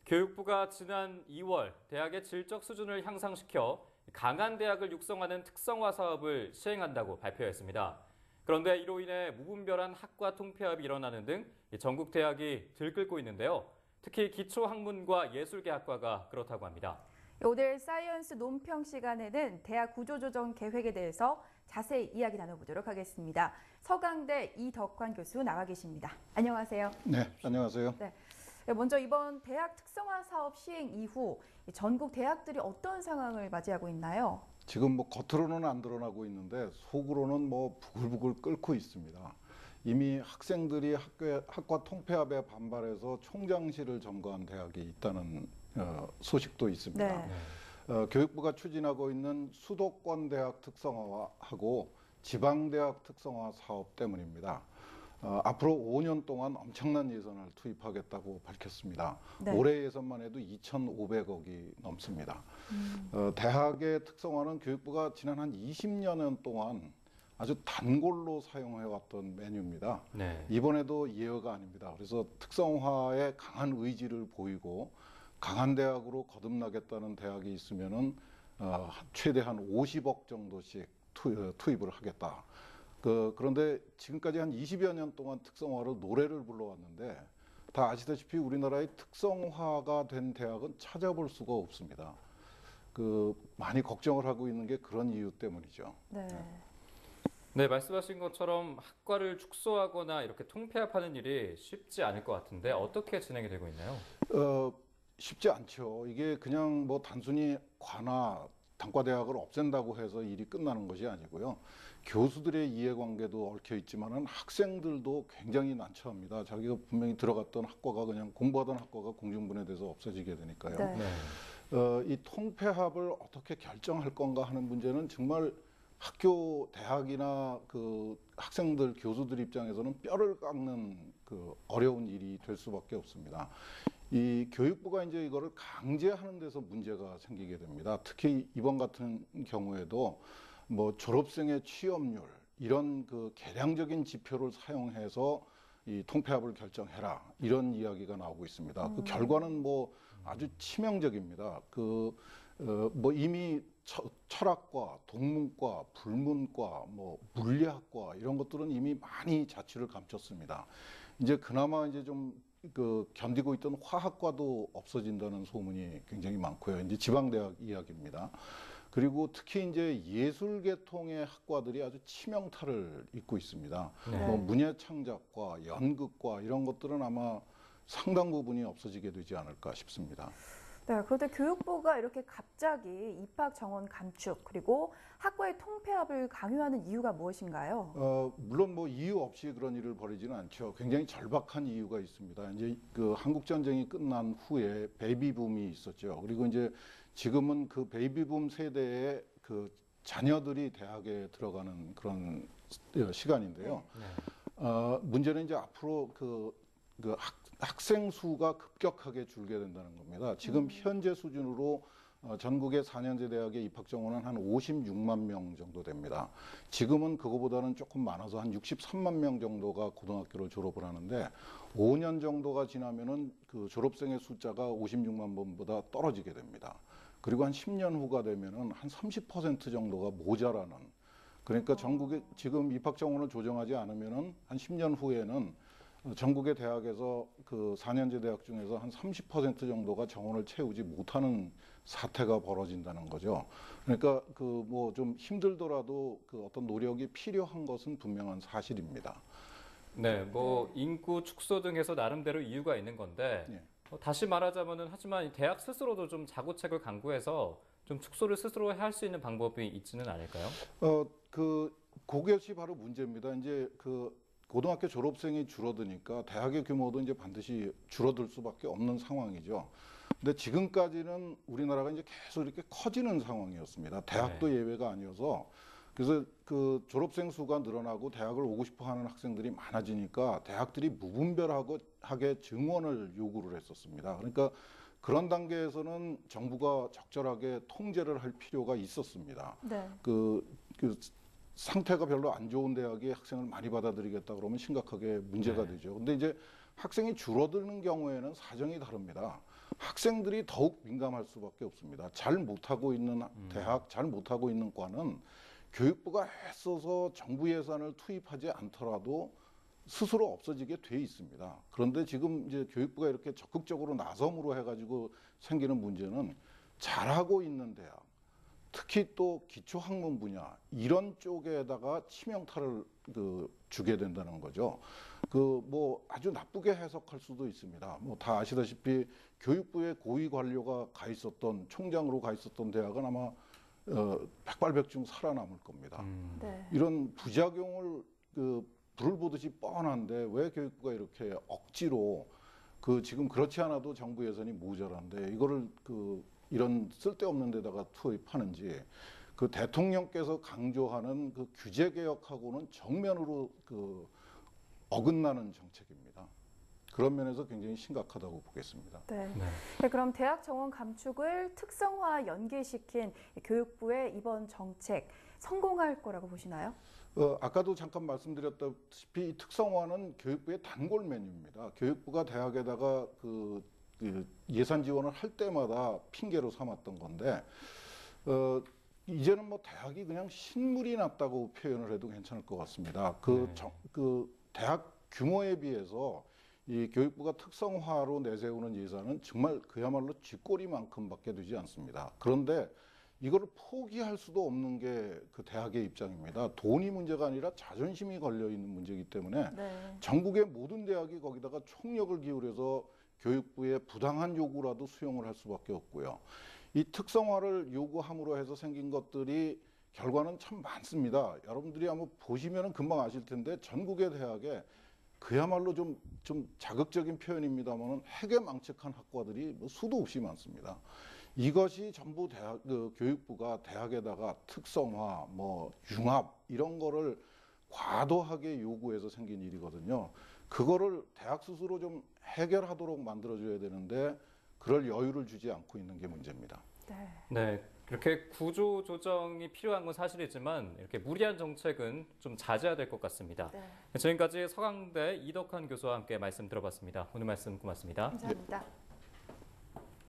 교육부가 지난 2월 대학의 질적 수준을 향상시켜 강한 대학을 육성하는 특성화 사업을 시행한다고 발표했습니다. 그런데 이로 인해 무분별한 학과 통폐합이 일어나는 등 전국 대학이 들끓고 있는데요. 특히 기초학문과 예술계학과가 그렇다고 합니다. 오늘 사이언스 논평 시간에는 대학 구조조정 계획에 대해서 자세히 이야기 나눠보도록 하겠습니다. 서강대 이덕환 교수 나와 계십니다. 안녕하세요. 네, 안녕하세요. 네. 먼저 이번 대학 특성화 사업 시행 이후 전국 대학들이 어떤 상황을 맞이하고 있나요? 지금 겉으로는 안 드러나고 있는데 속으로는 부글부글 끓고 있습니다. 이미 학생들이 학과 통폐합에 반발해서 총장실을 점거한 대학이 있다는 소식도 있습니다. 네. 교육부가 추진하고 있는 수도권 대학 특성화하고 지방대학 특성화 사업 때문입니다. 앞으로 5년 동안 엄청난 예산을 투입하겠다고 밝혔습니다. 네. 올해 예산만 해도 2,500억이 넘습니다. 대학의 특성화는 교육부가 지난 한 20년 동안 아주 단골로 사용해왔던 메뉴입니다. 네. 이번에도 예외가 아닙니다. 그래서 특성화에 강한 의지를 보이고 강한 대학으로 거듭나겠다는 대학이 있으면은 최대한 50억 정도씩 투입을 하겠다. 그런데 지금까지 한 20여 년 동안 특성화로 노래를 불러왔는데 다 아시다시피 우리나라의 특성화가 된 대학은 찾아볼 수가 없습니다. 많이 걱정을 하고 있는 게 그런 이유 때문이죠. 네. 네, 말씀하신 것처럼 학과를 축소하거나 이렇게 통폐합하는 일이 쉽지 않을 것 같은데 어떻게 진행이 되고 있나요? 쉽지 않죠. 이게 그냥 단순히 관아 단과대학을 없앤다고 해서 일이 끝나는 것이 아니고요. 교수들의 이해관계도 얽혀 있지만은 학생들도 굉장히 난처합니다. 자기가 분명히 들어갔던 학과가 그냥 공부하던 학과가 공중분해돼서 없어지게 되니까요. 네. 이 통폐합을 어떻게 결정할 건가 하는 문제는 정말 학교, 대학이나 학생들, 교수들 입장에서는 뼈를 깎는 어려운 일이 될 수밖에 없습니다. 이 교육부가 이제 이거를 강제하는 데서 문제가 생기게 됩니다. 특히 이번 같은 경우에도 졸업생의 취업률 이런 계량적인 지표를 사용해서 이 통폐합을 결정해라 이런 이야기가 나오고 있습니다. 그 결과는 아주 치명적입니다. 이미 철학과, 동문과, 불문과, 물리학과 이런 것들은 이미 많이 자취를 감췄습니다. 이제 그나마 이제 좀 견디고 있던 화학과도 없어진다는 소문이 굉장히 많고요. 이제 지방대학 이야기입니다. 그리고 특히 이제 예술계통의 학과들이 아주 치명타를 입고 있습니다. 네. 문예창작과, 연극과 이런 것들은 아마 상당 부분이 없어지게 되지 않을까 싶습니다. 네, 그런데 교육부가 이렇게 갑자기 입학 정원 감축 그리고 학과의 통폐합을 강요하는 이유가 무엇인가요? 물론 이유 없이 그런 일을 벌이지는 않죠. 굉장히 절박한 이유가 있습니다. 이제 한국 전쟁이 끝난 후에 베이비붐이 있었죠. 그리고 이제 지금은 그 베이비붐 세대의 자녀들이 대학에 들어가는 그런 시간인데요. 네. 문제는 이제 앞으로 학생 수가 급격하게 줄게 된다는 겁니다. 지금 현재 수준으로 전국의 4년제 대학의 입학 정원은 한 56만 명 정도 됩니다. 지금은 그거보다는 조금 많아서 한 63만 명 정도가 고등학교를 졸업을 하는데 5년 정도가 지나면은 졸업생의 숫자가 56만 명보다 떨어지게 됩니다. 그리고 한 10년 후가 되면은 한 30% 정도가 모자라는, 그러니까 전국에 지금 입학 정원을 조정하지 않으면은 한 10년 후에는 전국의 대학에서 4년제 대학 중에서 한 30% 정도가 정원을 채우지 못하는 사태가 벌어진다는 거죠. 그러니까 좀 힘들더라도 어떤 노력이 필요한 것은 분명한 사실입니다. 네, 인구 축소 등에서 나름대로 이유가 있는 건데 네. 다시 말하자면은 하지만 대학 스스로도 좀 자구책을 강구해서 좀 축소를 스스로 할 수 있는 방법이 있지는 않을까요? 그것이 바로 문제입니다. 이제 고등학교 졸업생이 줄어드니까 대학의 규모도 이제 반드시 줄어들 수밖에 없는 상황이죠. 근데 지금까지는 우리나라가 이제 계속 이렇게 커지는 상황이었습니다. 대학도 예외가 아니어서. 그래서 졸업생 수가 늘어나고 대학을 오고 싶어 하는 학생들이 많아지니까 대학들이 무분별하게 증원을 요구를 했었습니다. 그러니까 그런 단계에서는 정부가 적절하게 통제를 할 필요가 있었습니다. 네. 상태가 별로 안 좋은 대학이 학생을 많이 받아들이겠다 그러면 심각하게 문제가 되죠. 근데 이제 학생이 줄어드는 경우에는 사정이 다릅니다. 학생들이 더욱 민감할 수밖에 없습니다. 잘 못하고 있는 대학, 잘 못하고 있는 과는 교육부가 애써서 정부 예산을 투입하지 않더라도 스스로 없어지게 돼 있습니다. 그런데 지금 이제 교육부가 이렇게 적극적으로 나섬으로 해가지고 생기는 문제는 잘하고 있는 대학, 특히 또 기초학문 분야 이런 쪽에다가 치명타를 주게 된다는 거죠. 뭐 아주 나쁘게 해석할 수도 있습니다. 뭐 다 아시다시피 교육부에 고위 관료가 가 있었던 총장으로 가 있었던 대학은 아마 백발백중 살아남을 겁니다. 네. 이런 부작용을 불을 보듯이 뻔한데 왜 교육부가 이렇게 억지로 지금 그렇지 않아도 정부 예산이 모자란데 이거를 이런 쓸데없는 데다가 투입하는지 대통령께서 강조하는 규제 개혁하고는 정면으로 어긋나는 정책입니다. 그런 면에서 굉장히 심각하다고 보겠습니다. 네. 네. 네, 그럼 대학 정원 감축을 특성화 연계시킨 교육부의 이번 정책 성공할 거라고 보시나요? 아까도 잠깐 말씀드렸다시피 이 특성화는 교육부의 단골 메뉴입니다. 교육부가 대학에다가 예산 지원을 할 때마다 핑계로 삼았던 건데 이제는 뭐 대학이 그냥 신물이 났다고 표현을 해도 괜찮을 것 같습니다. 대학 규모에 비해서 이 교육부가 특성화로 내세우는 예산은 정말 그야말로 쥐꼬리만큼밖에 되지 않습니다. 그런데 이거를 포기할 수도 없는 게 대학의 입장입니다. 돈이 문제가 아니라 자존심이 걸려 있는 문제이기 때문에 네. 전국의 모든 대학이 거기다가 총력을 기울여서 교육부의 부당한 요구라도 수용을 할 수밖에 없고요. 이 특성화를 요구함으로 해서 생긴 것들이 결과는 참 많습니다. 여러분들이 한번 보시면 금방 아실 텐데 전국의 대학에 그야말로 좀 자극적인 표현입니다만 해괴망측한 학과들이 뭐 수도 없이 많습니다. 이것이 전부 교육부가 대학에다가 특성화, 뭐 융합 이런 거를 과도하게 요구해서 생긴 일이거든요. 그거를 대학 스스로 좀 해결하도록 만들어줘야 되는데 그럴 여유를 주지 않고 있는 게 문제입니다. 네. 네, 이렇게 구조 조정이 필요한 건 사실이지만 이렇게 무리한 정책은 좀 자제해야 될 것 같습니다. 네. 지금까지 서강대 이덕환 교수와 함께 말씀 들어봤습니다. 오늘 말씀 고맙습니다. 감사합니다.